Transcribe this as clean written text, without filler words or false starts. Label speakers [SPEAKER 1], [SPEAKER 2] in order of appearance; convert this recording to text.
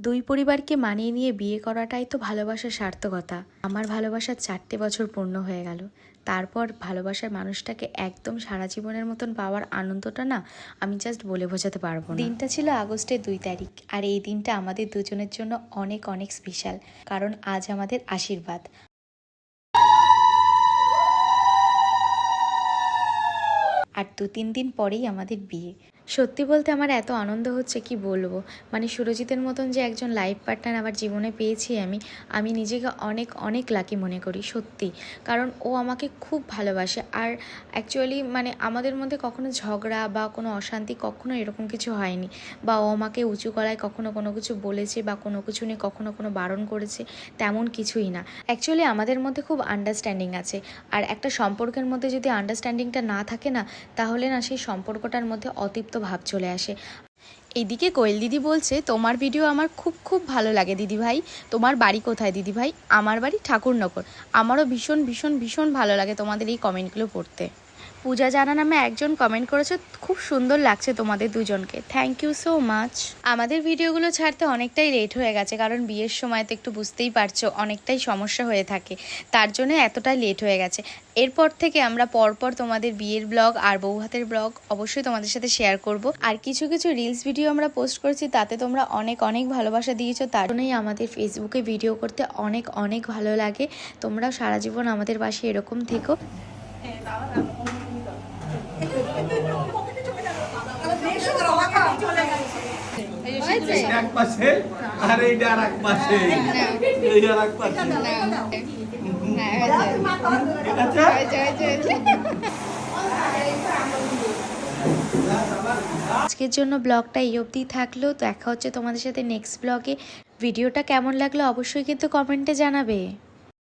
[SPEAKER 1] দুই পরিবারকে মানিয়ে নিয়ে বিয়ে করাটাই তো ভালোবাসার সার্থকতা। আমার ভালোবাসার 4টে বছর পূর্ণ হয়ে গেল। তারপর ভালোবাসার মানুষটাকে একদম সারা জীবনের মতন পাওয়ার আনন্দটা না আমি জাস্ট বলে বোঝাতে পারবো না। দিনটা ছিল আগস্টের 2 তারিখ, আর এই দিনটা আমাদের দুজনের জন্য অনেক অনেক স্পেশাল, কারণ আজ আমাদের আশীর্বাদ। আর 2-3 দিন পরেই আমাদের বিয়ে। সত্যি বলতে আমার এত আনন্দ হচ্ছে কি বলবো, মানে সুরজিতের মতন যে একজন লাইফ পার্টনার আমার জীবনে পেয়েছি আমি নিজেকে অনেক অনেক লাকি মনে করি সত্যি। কারণ ও আমাকে খুব ভালোবাসে, আর অ্যাকচুয়ালি মানে আমাদের মধ্যে কখনো ঝগড়া বা কোনো অশান্তি কখনো এরকম কিছু হয়নি, বা ও আমাকে উঁচু গলায় কখনো কোনো কিছু বলেছে বা কোনো কিছু নিয়ে কখনো কোনো বারণ করেছে, তেমন কিছুই না। অ্যাকচুয়ালি আমাদের মধ্যে খুব আন্ডারস্ট্যান্ডিং আছে, আর একটা সম্পর্কের মধ্যে যদি আন্ডারস্ট্যান্ডিংটা না থাকে না, তাহলে না সেই সম্পর্কটার মধ্যে অতৃপ্ত ভাব চলে আসে। এইদিকে কোয়েল দিদি বলছে, তোমার ভিডিও আমার খুব খুব ভালো লাগে দিদি ভাই। তোমার বাড়ি কোথায় দিদি ভাই? আমার বাড়ি ঠাকুরনগর। আমারও ভীষণ ভীষণ ভীষণ ভালো লাগে তোমাদের এই কমেন্টগুলো পড়তে। পূজা জানা নামে একজন কমেন্ট করেছে, খুব সুন্দর লাগছে তোমাদের দুজনকে, থ্যাংক ইউ সো মাচ। আমাদের ভিডিওগুলো ছাড়তে অনেকটাই লেট হয়ে গেছে, কারণ বিয়ের সময় তো একটু বুঝতেই পারছো অনেকটাই সমস্যা হয়ে থাকে, তার জন্য এতটাই লেট হয়ে গেছে। এরপর থেকে আমরা পরপর তোমাদের বিয়ের ব্লগ আর বৌভাতের ব্লগ অবশ্যই তোমাদের সাথে শেয়ার করব। আর কিছু কিছু রিলস ভিডিও আমরা পোস্ট করছি, তাতে তোমরা অনেক অনেক ভালোবাসা দিয়েছো, তার জন্যই আমাদের ফেসবুকে ভিডিও করতে অনেক অনেক ভালো লাগে। তোমরা সারা জীবন আমাদের পাশে এরকম থেকো। আজকের জন্য ব্লগটা এই অবধি থাকলো, দেখা হচ্ছে তোমাদের সাথে নেক্সট ব্লগে। ভিডিওটা কেমন লাগলো অবশ্যই কিন্তু কমেন্টে জানাবে।